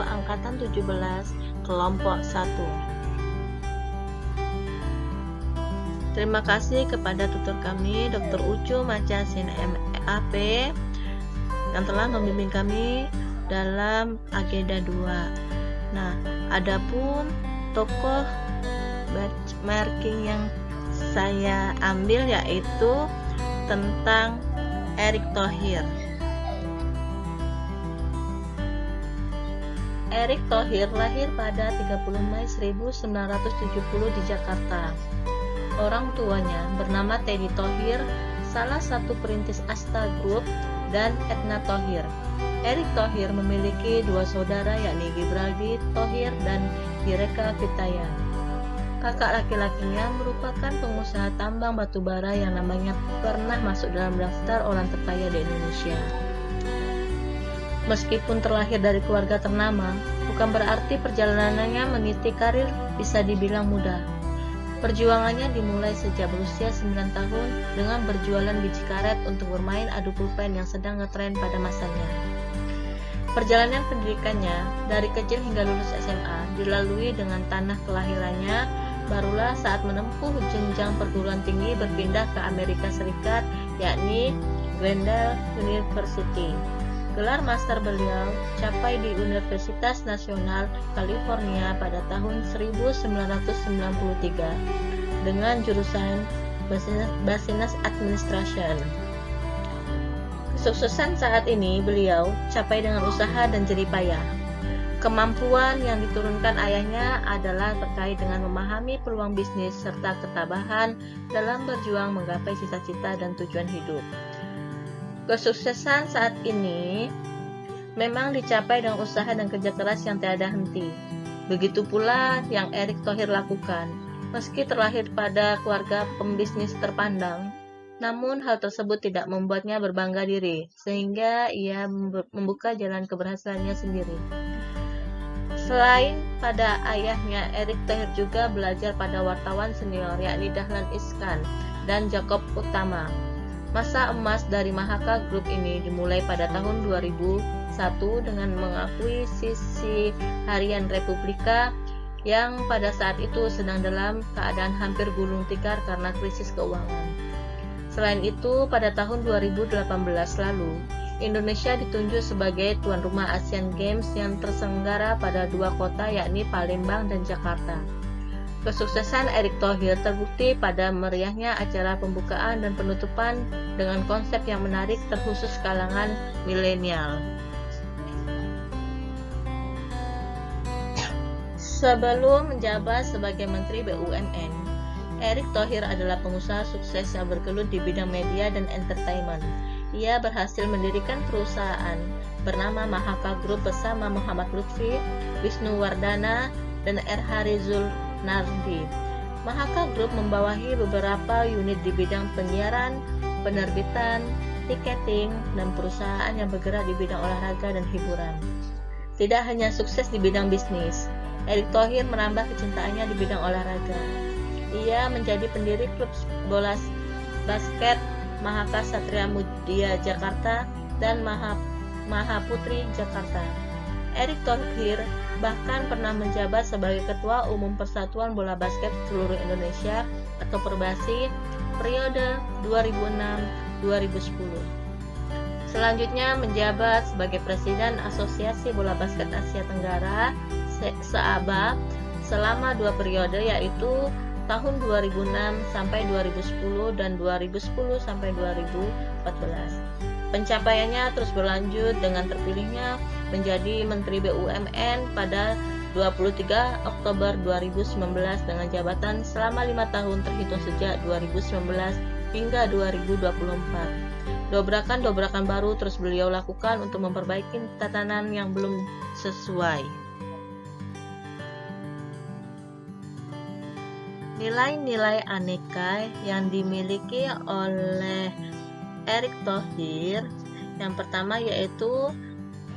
Angkatan 17, Kelompok 1. Terima kasih kepada tutor kami, Dr. Ucu Macasin MAP, yang telah membimbing kami dalam agenda 2. Nah, adapun tokoh benchmarking yang saya ambil yaitu tentang Erick Thohir. Erick Thohir lahir pada 30 Mei 1970 di Jakarta. Orang tuanya bernama Teddy Thohir, salah satu perintis Asta Group, dan Edna Thohir. Erick Thohir memiliki dua saudara yakni Gibraldi Thohir dan Hireka Fitaya. Kakak laki-lakinya merupakan pengusaha tambang batubara yang namanya pernah masuk dalam daftar orang terkaya di Indonesia. Meskipun terlahir dari keluarga ternama, bukan berarti perjalanannya meniti karir bisa dibilang mudah. Perjuangannya dimulai sejak berusia 9 tahun dengan berjualan biji karet untuk bermain adu pulpen yang sedang ngetren pada masanya. Perjalanan pendidikannya dari kecil hingga lulus SMA dilalui dengan tanah kelahirannya, barulah saat menempuh jenjang perguruan tinggi berpindah ke Amerika Serikat, yakni Glendale University. Gelar master beliau capai di Universitas Nasional California pada tahun 1993 dengan jurusan Business Administration. Kesuksesan saat ini beliau capai dengan usaha dan jerih payah. Kemampuan yang diturunkan ayahnya adalah terkait dengan memahami peluang bisnis serta ketabahan dalam berjuang menggapai cita-cita dan tujuan hidup. Kesuksesan saat ini memang dicapai dengan usaha dan kerja keras yang tiada henti. Begitu pula yang Erick Thohir lakukan. Meski terlahir pada keluarga pembisnis terpandang, namun hal tersebut tidak membuatnya berbangga diri, sehingga ia membuka jalan keberhasilannya sendiri. Selain pada ayahnya, Erick Thohir juga belajar pada wartawan senior yakni Dahlan Iskan dan Jacob Utama. Masa emas dari Mahaka Group ini dimulai pada tahun 2001 dengan mengakui sisi harian Republika yang pada saat itu sedang dalam keadaan hampir gulung tikar karena krisis keuangan. Selain itu, pada tahun 2018 lalu, Indonesia ditunjuk sebagai tuan rumah Asian Games yang terselenggara pada dua kota yakni Palembang dan Jakarta. Kesuksesan Erick Thohir terbukti pada meriahnya acara pembukaan dan penutupan dengan konsep yang menarik terkhusus kalangan milenial. Sebelum menjabat sebagai Menteri BUMN, Erick Thohir adalah pengusaha sukses yang bergelut di bidang media dan entertainment. Ia berhasil mendirikan perusahaan bernama Mahaka Group bersama Muhammad Lutfi, Wisnu Wardana, dan R.H. Rizul Nardi. Mahaka Group membawahi beberapa unit di bidang penyiaran, penerbitan, tiketing, dan perusahaan yang bergerak di bidang olahraga dan hiburan. Tidak hanya sukses di bidang bisnis, Erick Thohir menambah kecintaannya di bidang olahraga. Ia menjadi pendiri klub bola basket Mahaka Satria Mudia Jakarta dan Mahaputri Jakarta. Erick Thohir bahkan pernah menjabat sebagai Ketua Umum Persatuan Bola Basket Seluruh Indonesia atau Perbasi periode 2006-2010. Selanjutnya menjabat sebagai Presiden Asosiasi Bola Basket Asia Tenggara (SEABA) selama 2 periode yaitu tahun 2006 sampai 2010 dan 2010 sampai 2014. Pencapaiannya terus berlanjut dengan terpilihnya menjadi Menteri BUMN pada 23 Oktober 2019 dengan jabatan selama 5 tahun terhitung sejak 2019 hingga 2024. Dobrakan-dobrakan baru terus beliau lakukan untuk memperbaiki tatanan yang belum sesuai. Nilai-nilai aneka yang dimiliki oleh Erick Thohir, yang pertama yaitu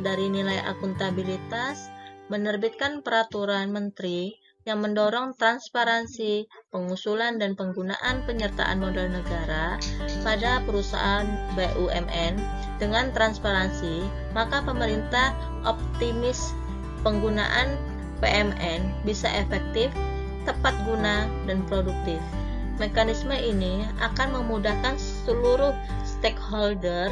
dari nilai akuntabilitas, menerbitkan peraturan menteri yang mendorong transparansi pengusulan dan penggunaan penyertaan modal negara pada perusahaan BUMN. Dengan transparansi, maka pemerintah optimis penggunaan PMN bisa efektif, tepat guna, dan produktif. Mekanisme ini akan memudahkan seluruh stakeholder,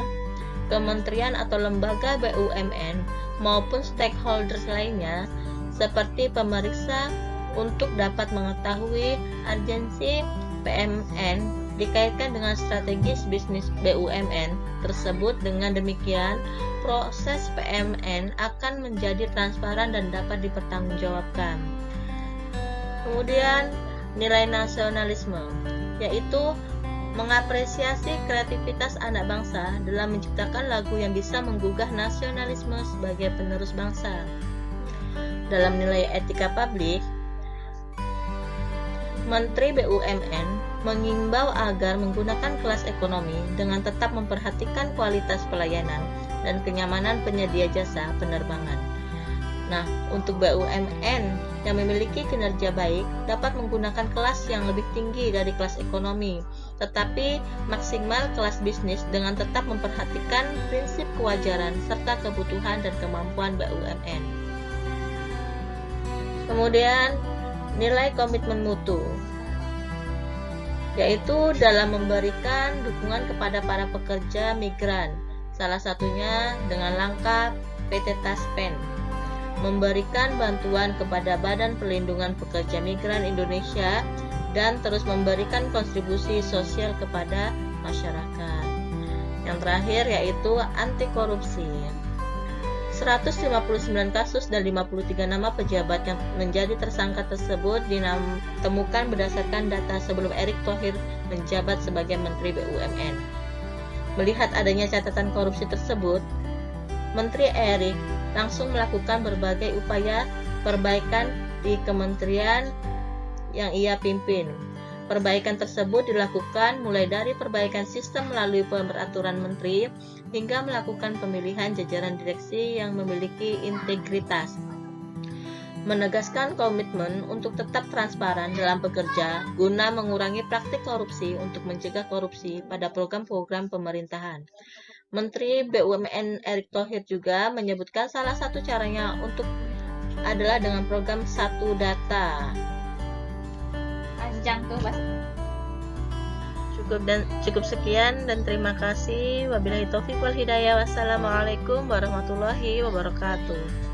kementerian atau lembaga BUMN maupun stakeholders lainnya seperti pemeriksa untuk dapat mengetahui urgensi PMN dikaitkan dengan strategis bisnis BUMN tersebut. Dengan demikian, proses PMN akan menjadi transparan dan dapat dipertanggungjawabkan. Kemudian, nilai nasionalisme, yaitu mengapresiasi kreativitas anak bangsa dalam menciptakan lagu yang bisa menggugah nasionalisme sebagai penerus bangsa. Dalam nilai etika publik, Menteri BUMN mengimbau agar menggunakan kelas ekonomi dengan tetap memperhatikan kualitas pelayanan dan kenyamanan penyedia jasa penerbangan. Nah, untuk BUMN yang memiliki kinerja baik dapat menggunakan kelas yang lebih tinggi dari kelas ekonomi, tetapi maksimal kelas bisnis dengan tetap memperhatikan prinsip kewajaran serta kebutuhan dan kemampuan BUMN. Kemudian, nilai komitmen mutu, yaitu dalam memberikan dukungan kepada para pekerja migran, salah satunya dengan langkah PT Taspen, memberikan bantuan kepada Badan Perlindungan Pekerja Migran Indonesia, dan terus memberikan kontribusi sosial kepada masyarakat. Yang terakhir yaitu anti korupsi. 159 kasus dan 53 nama pejabat yang menjadi tersangka tersebut ditemukan berdasarkan data sebelum Erick Thohir menjabat sebagai Menteri BUMN. Melihat adanya catatan korupsi tersebut, Menteri Erick langsung melakukan berbagai upaya perbaikan di kementerian yang ia pimpin. Perbaikan tersebut dilakukan mulai dari perbaikan sistem melalui peraturan menteri hingga melakukan pemilihan jajaran direksi yang memiliki integritas. Menegaskan komitmen untuk tetap transparan dalam bekerja guna mengurangi praktik korupsi untuk mencegah korupsi pada program-program pemerintahan. Menteri BUMN Erick Thohir juga menyebutkan salah satu caranya untuk adalah dengan program Satu Data. Panjang tuh, Mas. Cukup sekian dan terima kasih. Wabillahi taufiq wal hidayah. Wassalamualaikum warahmatullahi wabarakatuh.